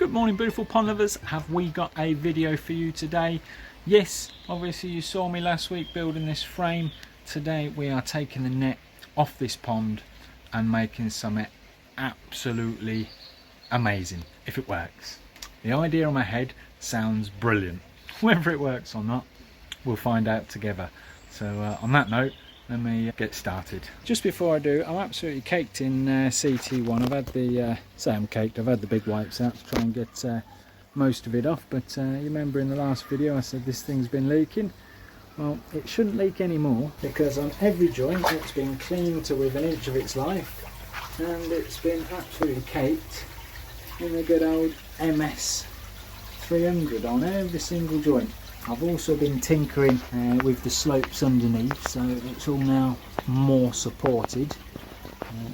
Good morning, beautiful pond lovers. Have we got a video for you today? Yes, obviously you saw me last week building this frame. Today we are taking the net off this pond and making something absolutely amazing, if it works. The idea in my head sounds brilliant. Whether it works or not, we'll find out together. So on that note, let me get started. Just before I do, I'm absolutely caked in CT1. I've had the, say I'm caked, I've had the big wipes out to try and get most of it off, but you remember in the last video I said this thing's been leaking. Well, it shouldn't leak anymore because on every joint it's been cleaned to within an inch of its life, and it's been absolutely caked in the good old MS 300 on every single joint. I've also been tinkering with the slopes underneath, so it's all now more supported,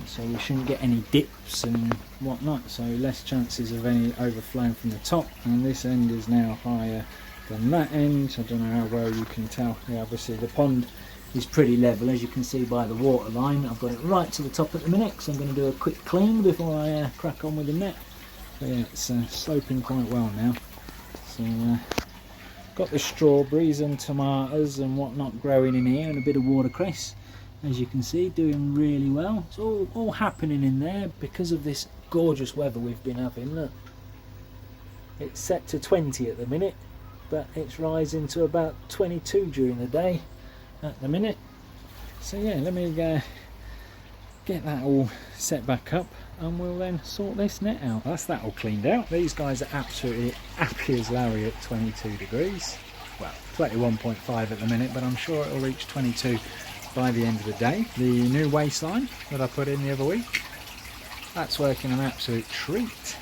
so we shouldn't get any dips and whatnot, so less chances of any overflowing from the top. And this end is now higher than that end. I don't know how well you can tell. Yeah, obviously the pond is pretty level, as you can see by the water line. I've got it right to the top at the minute, so I'm going to do a quick clean before I crack on with the net. But yeah, it's sloping quite well now. So got the strawberries and tomatoes and whatnot growing in here, and a bit of watercress, as you can see, doing really well. It's all happening in there because of this gorgeous weather we've been having. Look, it's set to 20 at the minute, but it's rising to about 22 during the day at the minute. So yeah, let me get that all set back up and we'll then sort this net out. That's that all cleaned out. These guys are absolutely happy as Larry at 22 degrees. Well, 21.5 at the minute, but I'm sure it'll reach 22 by the end of the day. The new waistline that I put in the other week, that's working an absolute treat.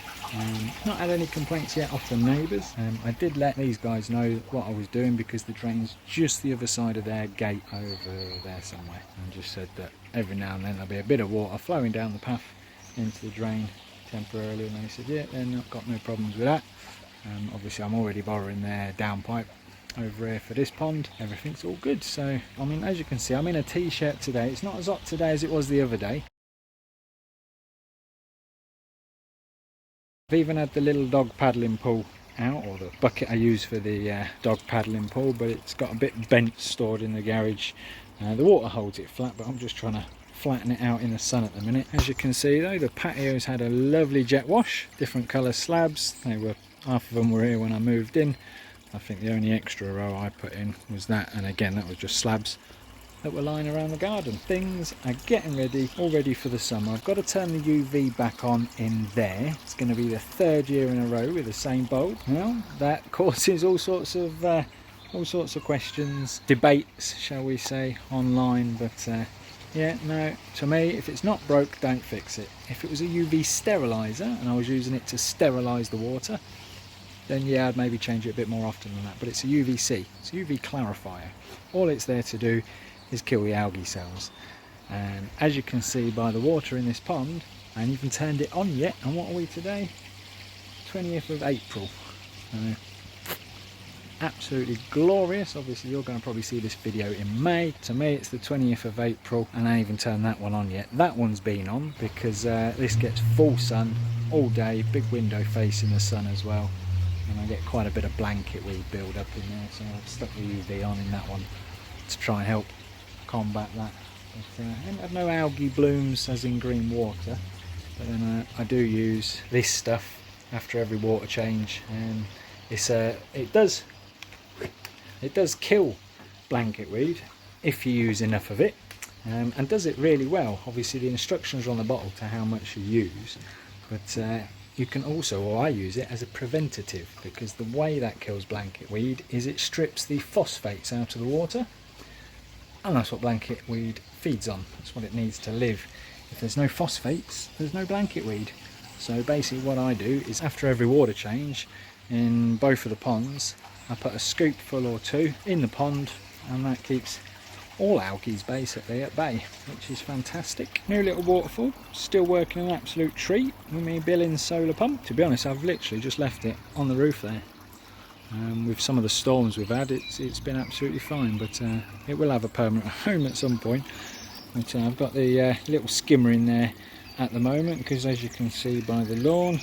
Not had any complaints yet off the neighbours. I did let these guys know what I was doing because the drain's just the other side of their gate over there somewhere, and just said that every now and then there'll be a bit of water flowing down the path into the drain temporarily, and they said yeah, they've not got no problems with that. Obviously I'm already borrowing their downpipe over here for this pond. Everything's all good. So I mean, as you can see, I'm in a t-shirt today. It's not as hot today as it was the other day. I've even had the little dog paddling pool out, or the bucket I use for the dog paddling pool, but it's got a bit bent stored in the garage. The water holds it flat, but I'm just trying to flatten it out in the sun at the minute. As you can see though, the patio's had a lovely jet wash, different colour slabs. They were, half of them were here when I moved in. I think the only extra row I put in was that, and again that was just slabs that were lying around the garden. Things are getting ready, all ready for the summer. I've got to turn the UV back on in there. It's going to be the third year in a row with the same bulb. Now that causes all sorts of questions, debates, shall we say, online. But yeah, no, to me, if it's not broke, don't fix it. If it was a UV sterilizer and I was using it to sterilise the water, then yeah, I'd maybe change it a bit more often than that. But it's a UVC, it's a UV clarifier. All it's there to do is kill the algae cells. And as you can see by the water in this pond, I haven't even turned it on yet. And what are we today? 20th of April. Absolutely glorious. Obviously you're going to probably see this video in May. To me it's the 20th of April and I haven't even turned that one on yet. That one's been on because this gets full sun all day, big window facing the sun as well, and I get quite a bit of blanket weed build up in there, so I've stuck the UV on in that one to try and help combat that. But I haven't had no algae blooms as in green water, but then I do use this stuff after every water change, and it does kill blanket weed if you use enough of it, and does it really well. Obviously the instructions are on the bottle to how much you use, but you can also, or I use it as a preventative, because the way that kills blanket weed is it strips the phosphates out of the water, and that's what blanket weed feeds on. That's what it needs to live. If there's no phosphates, there's no blanket weed. So basically what I do is after every water change in both of the ponds, I put a scoopful or two in the pond, and that keeps all algae basically at bay, which is fantastic. New little waterfall, still working an absolute treat with me Billings solar pump. To be honest, I've literally just left it on the roof there. With some of the storms we've had, it's been absolutely fine, but it will have a permanent home at some point. But I've got the little skimmer in there at the moment because, as you can see by the lawn,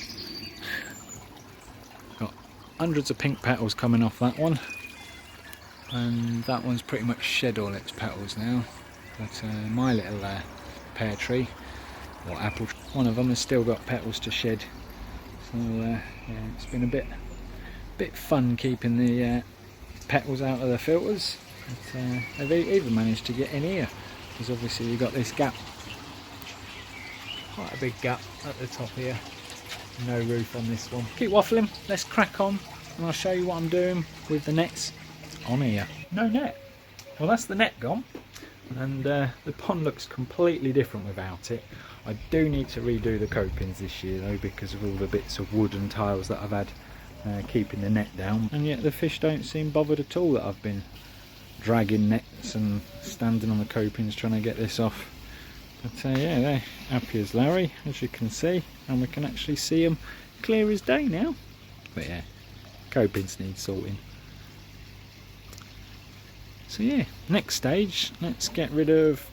hundreds of pink petals coming off that one, and that one's pretty much shed all its petals now. But my little pear tree or apple tree, one of them has still got petals to shed. So yeah, it's been a bit fun keeping the petals out of the filters. But, they've even managed to get in here, because obviously you've got this gap, quite a big gap at the top here. No roof on this one. Keep waffling, let's crack on and I'll show you what I'm doing with the nets on here. No net. Well, that's the net gone, and the pond looks completely different without it. I do need to redo the copings this year though, because of all the bits of wood and tiles that I've had keeping the net down, and yet the fish don't seem bothered at all that I've been dragging nets and standing on the copings trying to get this off. But yeah, they're happy as Larry, as you can see, and we can actually see them clear as day now. But yeah, copings need sorting. So yeah, next stage, let's get rid of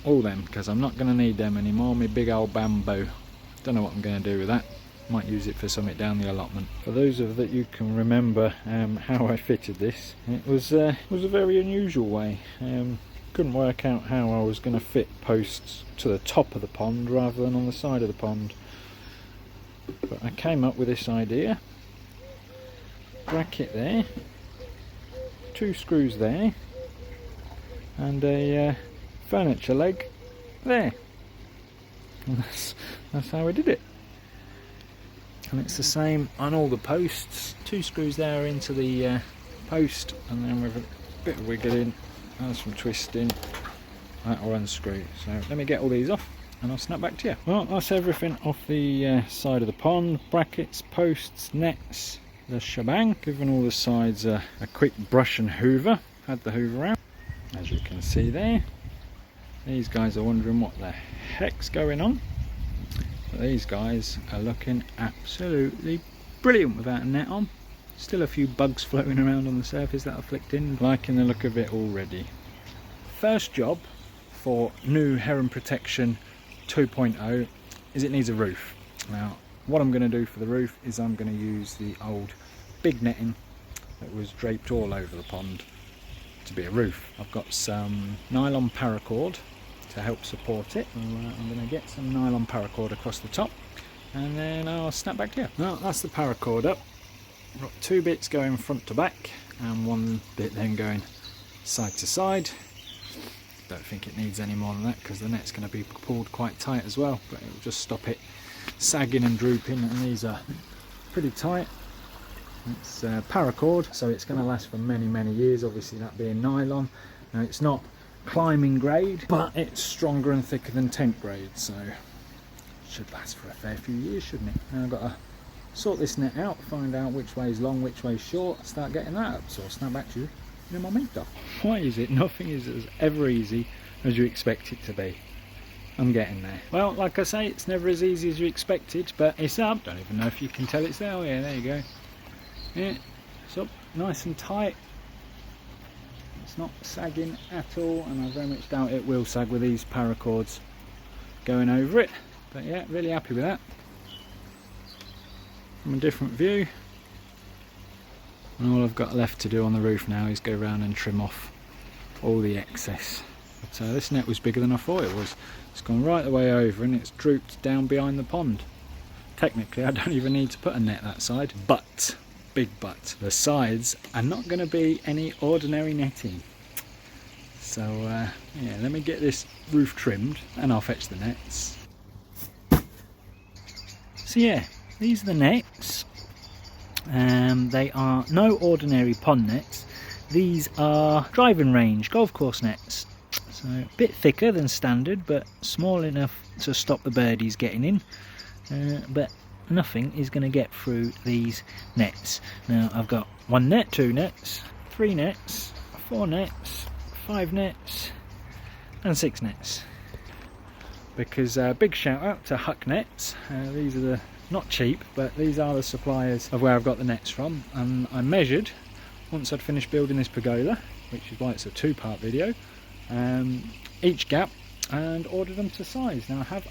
all them, because I'm not going to need them anymore. My big old bamboo, don't know what I'm going to do with that. Might use it for something down the allotment. For those of that you can remember how I fitted this, it was a very unusual way. Couldn't work out how I was going to fit posts to the top of the pond rather than on the side of the pond. But I came up with this idea. Bracket there, 2 screws there, and a furniture leg there. And that's how I did it. And it's the same on all the posts. 2 screws there into the post, and then with a bit of wiggling, and some twisting, that'll unscrew. So let me get all these off and I'll snap back to you. Well, that's everything off the side of the pond. Brackets, posts, nets, the shebang. Giving all the sides a quick brush and hoover. Had the hoover out, as you can see there. These guys are wondering what the heck's going on. But these guys are looking absolutely brilliant without a net on. Still a few bugs floating around on the surface that I've flicked in. Liking the look of it already. First job for new Heron Protection 2.0 is it needs a roof. Now what I'm going to do for the roof is I'm going to use the old big netting that was draped all over the pond to be a roof. I've got some nylon paracord to help support it. I'm going to get some nylon paracord across the top, and then I'll snap back to you. Well, that's the paracord up. I've got 2 bits going front to back and 1 bit then going side to side. Don't think it needs any more than that, because the net's going to be pulled quite tight as well, but it'll just stop it sagging and drooping, and these are pretty tight. It's paracord, so it's going to last for many years, obviously that being nylon. Now it's not climbing grade, but it's stronger and thicker than tent grade, so it should last for a fair few years, shouldn't it? Now I've got to sort this net out, find out which way is long, which way is short, start getting that up, so I'll snap back to you in a momento. Why is it nothing is as ever easy as you expect it to be? I'm getting there. Well, like I say, it's never as easy as you expected, but it's up. Don't even know if you can tell it's there. Oh yeah, there you go. Yeah, it's up nice and tight. It's not sagging at all, and I very much doubt it will sag with these paracords going over it. But yeah, really happy with that. From a different view, and all I've got left to do on the roof now is go around and trim off all the excess. But this net was bigger than I thought it was. It's gone right the way over and it's drooped down behind the pond. Technically I don't even need to put a net that side, but, big but, the sides are not going to be any ordinary netting. So yeah, let me get this roof trimmed and I'll fetch the nets. So yeah, these are the nets. They are no ordinary pond nets. These are driving range golf course nets. So a bit thicker than standard, but small enough to stop the birdies getting in. But nothing is going to get through these nets. Now I've got 1 net, 2 nets, 3 nets, 4 nets, 5 nets, and 6 nets. Because big shout out to Huck Nets. These are the not cheap, but these are the suppliers of where I've got the nets from, and I measured once I'd finished building this pergola, which is why it's a 2-part video, each gap, and ordered them to size. Now I have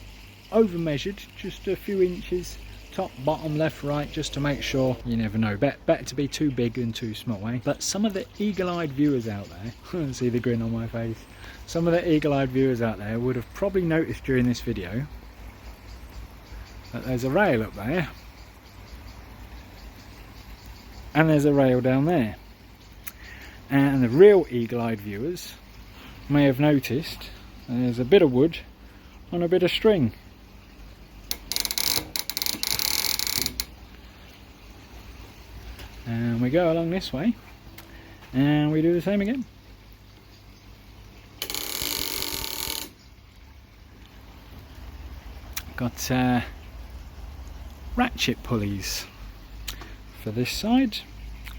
over measured just a few inches top, bottom, left, right, just to make sure. You never know, better to be too big than too small, eh? But some of the eagle-eyed viewers out there, see the grin on my face, some of the eagle-eyed viewers out there would have probably noticed during this video that there's a rail up there and there's a rail down there. And the real eagle-eyed viewers may have noticed there's a bit of wood on a bit of string. And we go along this way and we do the same again. Got ratchet pulleys for this side.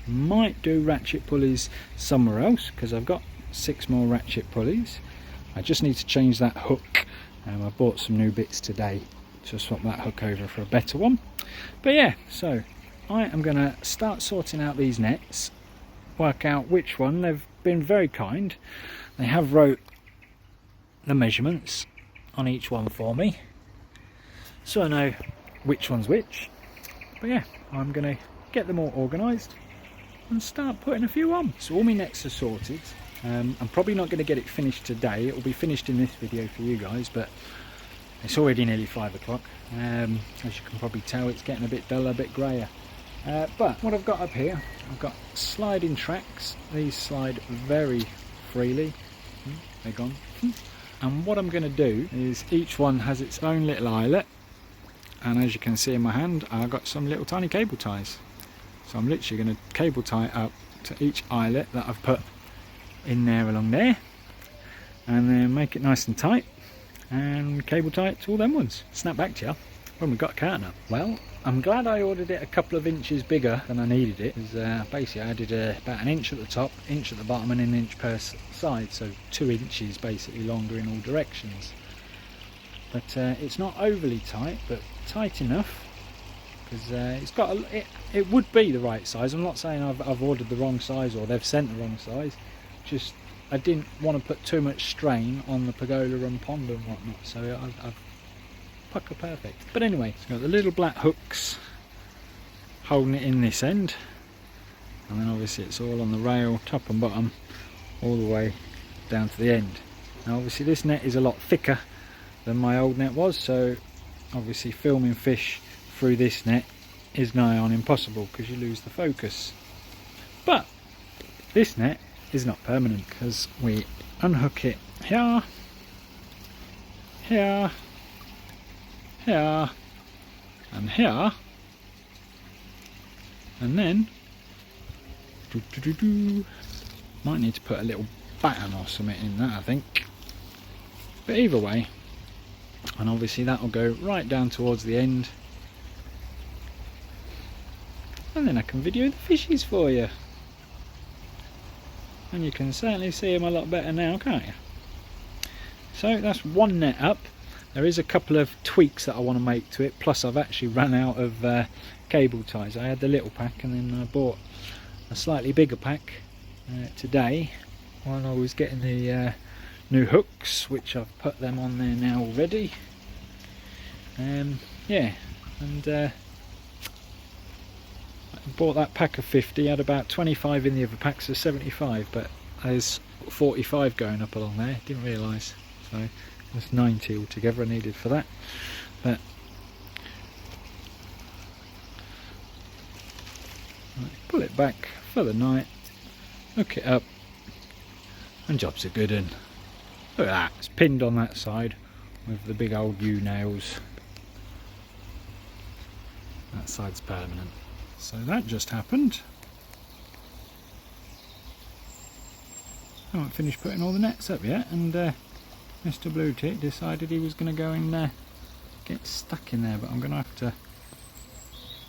Might do ratchet pulleys somewhere else because I've got 6 more ratchet pulleys. I just need to change that hook. I bought some new bits today to swap that hook over for a better one. But yeah, so I am going to start sorting out these nets, work out which one. They've been very kind. They have wrote the measurements on each one for me, so I know which one's which. But yeah, I'm going to get them all organised and start putting a few on. So all my nets are sorted. I'm probably not going to get it finished today. It will be finished in this video for you guys, but it's already nearly 5 o'clock. As you can probably tell, it's getting a bit duller, a bit greyer. But what I've got up here, I've got sliding tracks. These slide very freely. They're gone. And what I'm going to do is each one has its own little eyelet, and as you can see in my hand, I've got some little tiny cable ties. So I'm literally going to cable tie up to each eyelet that I've put in there along there, and then make it nice and tight and cable tie it to all them ones. Snap back to you when we've got a curtain up. Well, I'm glad I ordered it a couple of inches bigger than I needed it, because basically I did about 1 inch at the top, inch at the bottom, and 1 inch per side, so 2 inches basically longer in all directions. But it's not overly tight, but tight enough, because it's got it would be the right size. I'm not saying I've ordered the wrong size or they've sent the wrong size, just I didn't want to put too much strain on the pergola and pond and whatnot, so I've pucker perfect. But anyway, it's got the little black hooks holding it in this end, and then obviously it's all on the rail, top and bottom, all the way down to the end. Now obviously this net is a lot thicker than my old net was, so obviously filming fish through this net is nigh on impossible because you lose the focus. But this net is not permanent, because we unhook it here, here, here and here, and then might need to put a little batten or something in that, I think. But either way, and obviously that will go right down towards the end, and then I can video the fishies for you, and you can certainly see them a lot better now, can't you? So that's one net up. There is a couple of tweaks that I want to make to it, plus I've actually run out of cable ties. I had the little pack and then I bought a slightly bigger pack today while I was getting the new hooks, which I've put them on there now already. Yeah, and I bought that pack of 50, had about 25 in the other pack, so 75, but there's 45 going up along there, didn't realise, so that's 90 altogether I needed for that. But pull it back for the night, hook it up, and jobs are good. And look at that, it's pinned on that side with the big old U-nails. That side's permanent. So that just happened. I haven't finished putting all the nets up yet, and Mr. Blue Tit decided he was going to go and get stuck in there, but I'm going to have to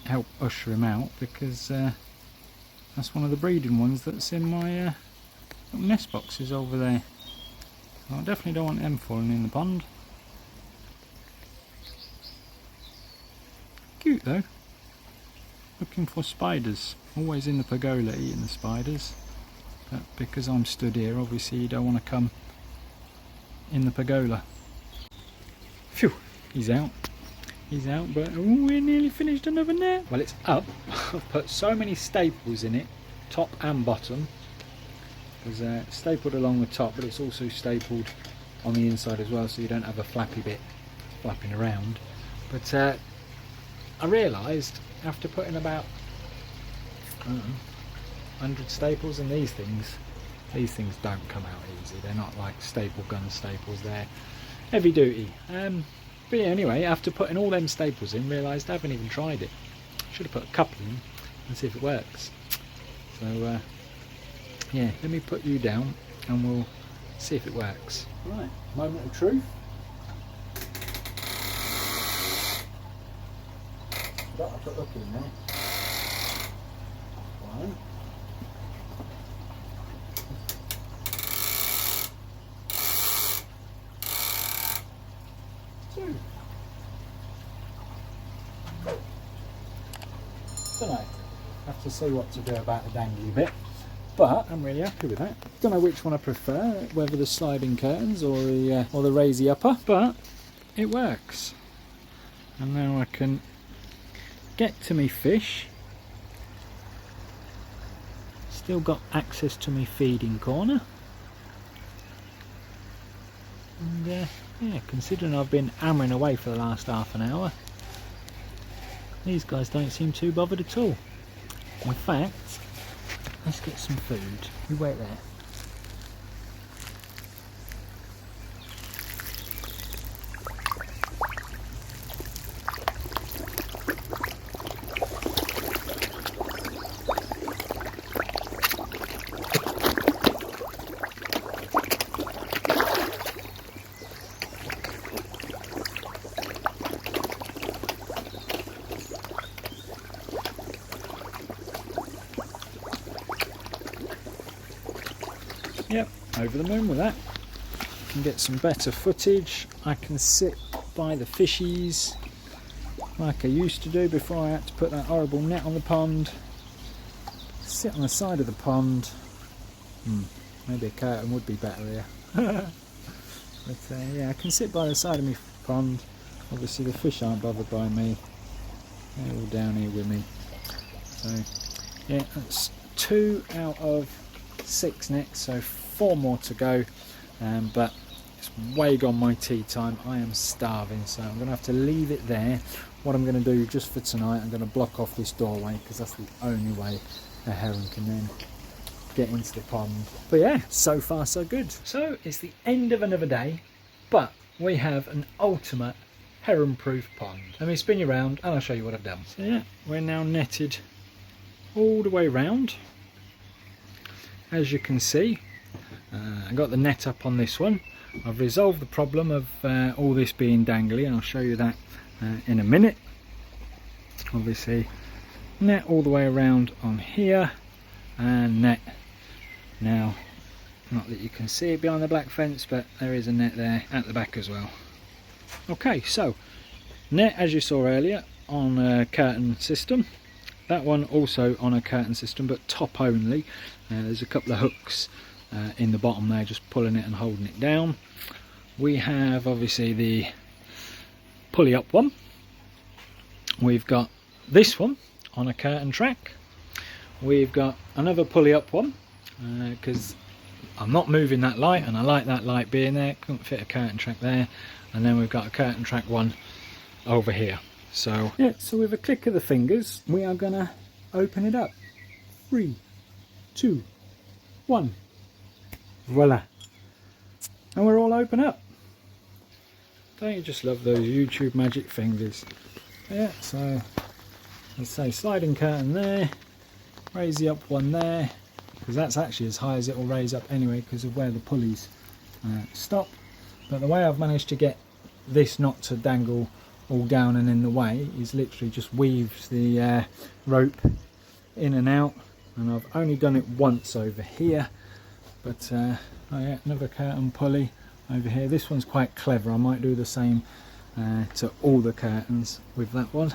help usher him out, because that's one of the breeding ones that's in my little nest boxes over there. So I definitely don't want them falling in the pond. Cute though. Looking for spiders. Always in the pergola eating the spiders. But because I'm stood here, obviously you don't want to come in the pergola. Phew, he's out. he's out, but we're nearly finished another net. Well, it's up. I've put so many staples in it, top and bottom. It's stapled along the top, but it's also stapled on the inside as well, so you don't have a flappy bit flapping around. But I realised after putting about 100 staples in these things don't come out easy. They're not like staple gun staples, they're heavy duty. But yeah, anyway, after putting all them staples in, realised I haven't even tried it. Should have put a couple in and see if it works. So yeah, let me put you down and we'll see if it works. Right, moment of truth. Got to put hook in there. One. Two. Don't know. Have to see what to do about the dangly bit. But I'm really happy with that. Don't know which one I prefer, whether the sliding curtains or the raisy upper, but it works. And now I can get to me fish. Still got access to my feeding corner. And yeah, considering I've been hammering away for the last half an hour, these guys don't seem too bothered at all. In fact, let's get some food. You wait there. Yep, over the moon with that. I can get some better footage. I can sit by the fishies like I used to do before I had to put that horrible net on the pond. Sit on the side of the pond. Maybe a curtain would be better here. But yeah, I can sit by the side of my pond. Obviously the fish aren't bothered by me. They're all down here with me. So yeah, that's 2 out of 6 nets, so 4 more to go, but it's way gone my tea time. I am starving, so I'm going to have to leave it there. What I'm going to do just for tonight, I'm going to block off this doorway because that's the only way a heron can then get into the pond. But yeah, so far so good. So it's the end of another day, but we have an ultimate heron proof pond. Let me spin you around and I'll show you what I've done. So yeah, we're now netted all the way round. As you can see, I got the net up on this one. I've resolved the problem of all this being dangly, and I'll show you that in a minute. Obviously, net all the way around on here, and net now, not that you can see it behind the black fence, but there is a net there at the back as well. Okay, so net, as you saw earlier, on a curtain system. That one also on a curtain system, but top only. There's a couple of hooks in the bottom there, just pulling it and holding it down. We have obviously the pulley up one. We've got this one on a curtain track. We've got another pulley up one because I'm not moving that light and I like that light being there. Couldn't fit a curtain track there. And then we've got a curtain track one over here. So yeah, so with a click of the fingers we are gonna open it up. 3, 2, 1. Voila. And we're all open up. Don't you just love those YouTube magic fingers? Yeah, so let's say sliding curtain there, raise the up one there, because that's actually as high as it will raise up anyway because of where the pulleys stop. But the way I've managed to get this not to dangle all down and in the way is literally just weaves the rope in and out, and I've only done it once over here, but oh yeah, another curtain pulley over here. This one's quite clever. I might do the same to all the curtains with that one,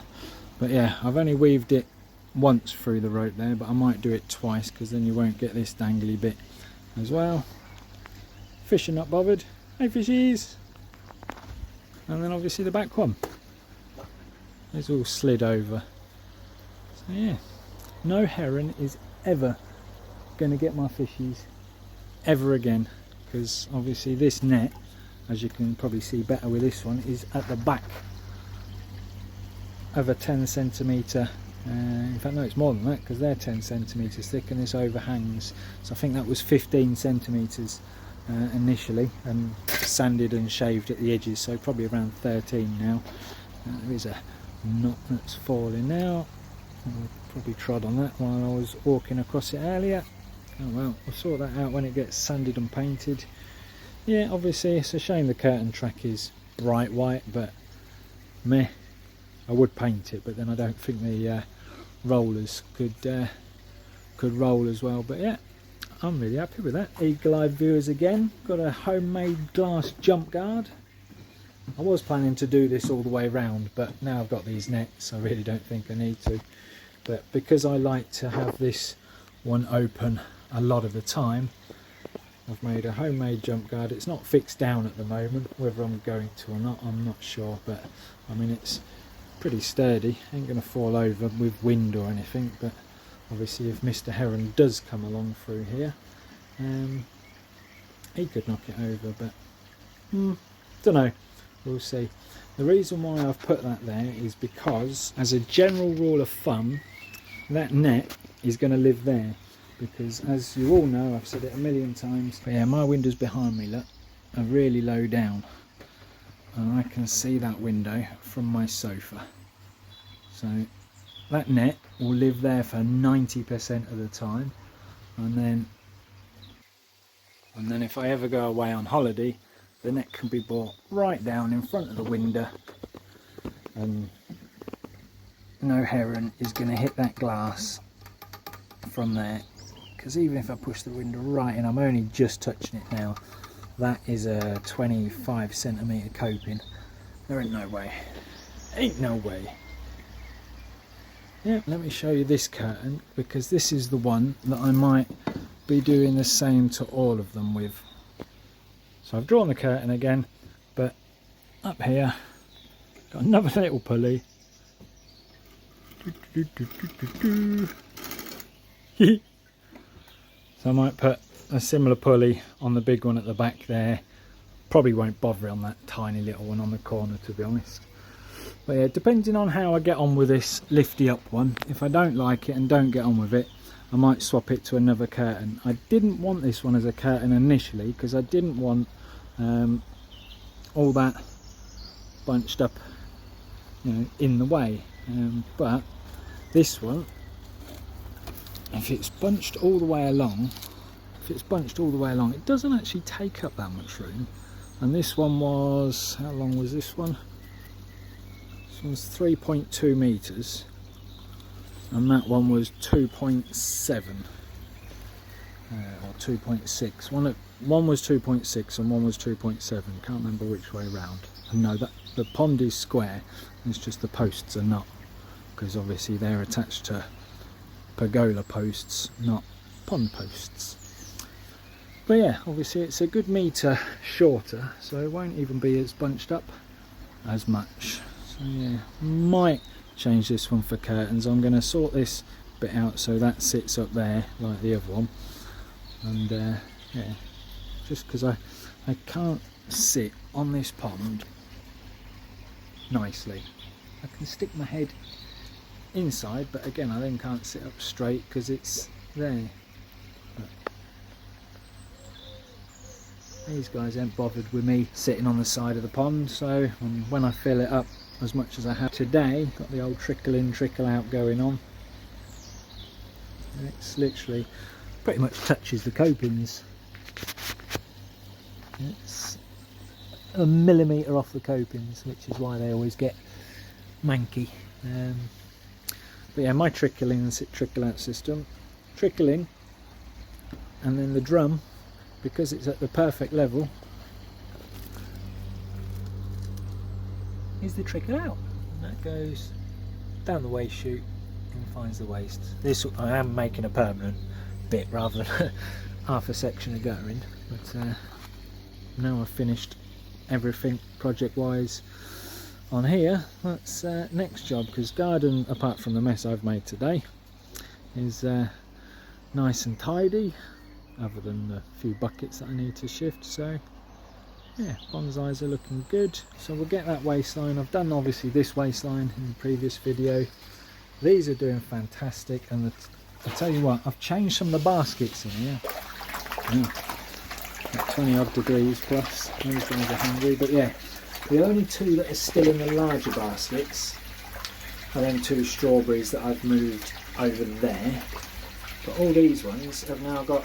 but yeah, I've only weaved it once through the rope there, but I might do it twice because then you won't get this dangly bit as well. Fish are not bothered. Hey fishies. And then obviously the back one. It's all slid over. So yeah, no heron is ever going to get my fishies ever again, because obviously this net, as you can probably see better with this one, is at the back of a 10 centimetre, in fact no, it's more than that, because they're 10 centimetres thick and this overhangs, so I think that was 15 centimetres initially, and sanded and shaved at the edges, so probably around 13 now. There is a knot that's falling now. I probably trod on that while I was walking across it earlier. Oh well, we'll sort that out when it gets sanded and painted. Yeah, obviously it's a shame the curtain track is bright white, but meh, I would paint it, but then I don't think the rollers could roll as well. But yeah, I'm really happy with that. Eagle-eyed viewers again, got a homemade glass jump guard. I was planning to do this all the way around, but now I've got these nets, I really don't think I need to. But because I like to have this one open a lot of the time, I've made a homemade jump guard. It's not fixed down at the moment, whether I'm going to or not I'm not sure, but I mean it's pretty sturdy, ain't going to fall over with wind or anything. But obviously if Mr. Heron does come along through here, he could knock it over, but don't know, we'll see. The reason why I've put that there is because, as a general rule of thumb, that net is going to live there, because as you all know, I've said it a million times, but yeah, my windows behind me, look, are really low down, and I can see that window from my sofa. So that net will live there for 90% of the time, and then if I ever go away on holiday, the net can be brought right down in front of the window, and no heron is going to hit that glass from there. Because even if I push the window right in, I'm only just touching it now, that is a 25 centimetre coping. There ain't no way. Ain't no way. Yeah, let me show you this curtain, because this is the one that I might be doing the same to all of them with. So I've drawn the curtain again, but up here, got another little pulley. So I might put a similar pulley on the big one at the back there. Probably won't bother on that tiny little one on the corner, to be honest. But yeah, depending on how I get on with this lifty up one, if I don't like it and don't get on with it, I might swap it to another curtain. I didn't want this one as a curtain initially, because I didn't want all that bunched up, you know, in the way. But this one, if it's bunched all the way along, it doesn't actually take up that much room. And this one was, how long was this one? This one's 3.2 metres, and that one was 2.7 or 2.6. One was 2.6 and one was 2.7. Can't remember which way round. And no, that the pond is square. It's just the posts are not, because obviously they're attached to pergola posts, not pond posts. But yeah, obviously it's a good metre shorter, so it won't even be as bunched up as much. So yeah, might change this one for curtains. I'm going to sort this bit out so that sits up there like the other one. And yeah, just because I can't sit on this pond nicely. I can stick my head inside, but again I then can't sit up straight because it's there. But these guys ain't bothered with me sitting on the side of the pond, so when I fill it up as much as I have today, got the old trickle in trickle out going on. It's literally pretty much touches the copings. It's a millimetre off the copings, which is why they always get manky. But yeah, my trickle in trickle out system, trickle in, and then the drum, because it's at the perfect level, is the trickle out. And that goes down the waste chute and finds the waste. This I am making a permanent bit rather than half a section of guttering, but now I've finished everything project wise. on here, that's next job, because garden, apart from the mess I've made today, is nice and tidy, other than the few buckets that I need to shift. So yeah, bonsais are looking good. So we'll get that waistline. I've done obviously this waistline in the previous video. These are doing fantastic, and I'll tell you what, I've changed some of the baskets in here. Yeah, 20 odd degrees plus, these guys are hungry. But yeah, the only two that are still in the larger baskets are them two strawberries that I've moved over there. But all these ones have now got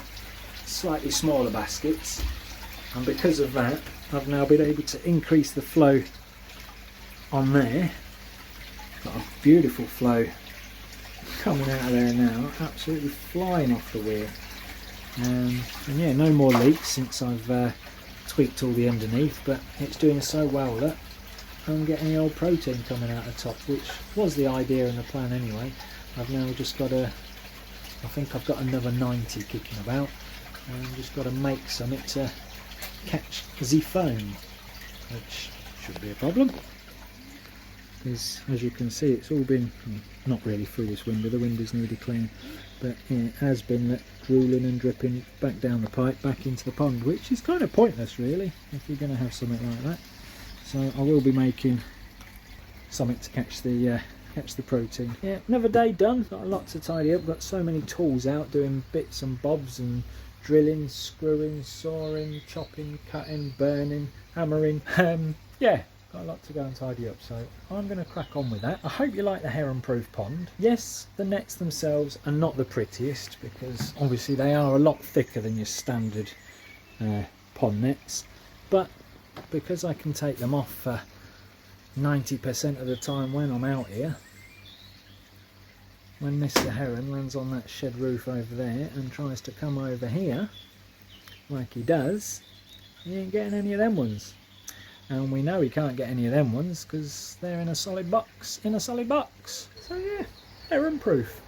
slightly smaller baskets, and because of that I've now been able to increase the flow on there. Got a beautiful flow coming out of there now, absolutely flying off the wheel. And yeah, no more leaks since I've tweaked all the underneath, but it's doing so well that I'm getting the old protein coming out the top, which was the idea and the plan anyway. I've now just got I think I've got another 90 kicking about, and just got to make something to catch the foam, which should be a problem, because as you can see it's all been, not really through this window, the windows need a clean, but it has been drooling and dripping back down the pipe back into the pond, which is kind of pointless really if you're going to have something like that. So I will be making something to catch the protein. Yeah, another day done. Got a lot to tidy up. Got so many tools out doing bits and bobs and drilling, screwing, sawing, chopping, cutting, burning, hammering. Yeah, got a lot to go and tidy up, so I'm going to crack on with that. I hope you like the Heron Proof Pond. Yes, the nets themselves are not the prettiest, because obviously they are a lot thicker than your standard pond nets, but because I can take them off for 90% of the time when I'm out here, when Mr. Heron lands on that shed roof over there and tries to come over here like he does, he ain't getting any of them ones. And we know he can't get any of them ones because they're in a solid box, So yeah, Heron Proof.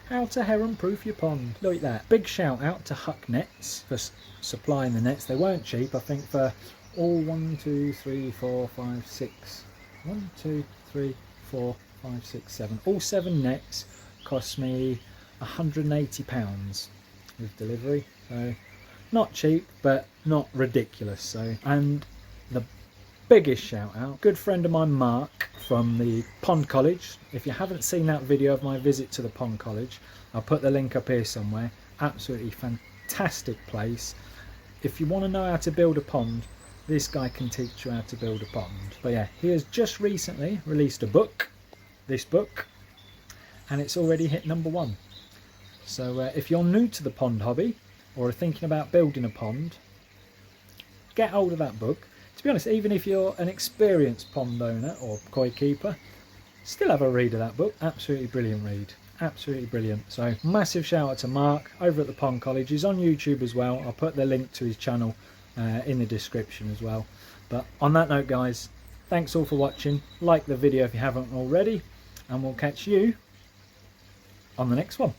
How to Heron Proof your pond. Look at that. Big shout out to Huck Nets for supplying the nets. They weren't cheap, I think for all 1, 2, 3, 4, 5, 6. 1, 2, 3, 4, 5, 6, 7. All 7 nets cost me £180 with delivery. So not cheap, but not ridiculous. So, and the biggest shout out, good friend of mine Mark from the Pond College. If you haven't seen that video of my visit to the Pond College, I'll put the link up here somewhere. Absolutely fantastic place. If you want to know how to build a pond, this guy can teach you how to build a pond. But yeah, he has just recently released a book, this book, and it's already hit #1. So if you're new to the pond hobby or are thinking about building a pond, get hold of that book. To be honest, even if you're an experienced pond owner or koi keeper, still have a read of that book. Absolutely brilliant read. Absolutely brilliant. So massive shout out to Mark over at the Pond College. He's on YouTube as well. I'll put the link to his channel in the description as well. But on that note, guys, thanks all for watching. Like the video if you haven't already, and we'll catch you on the next one.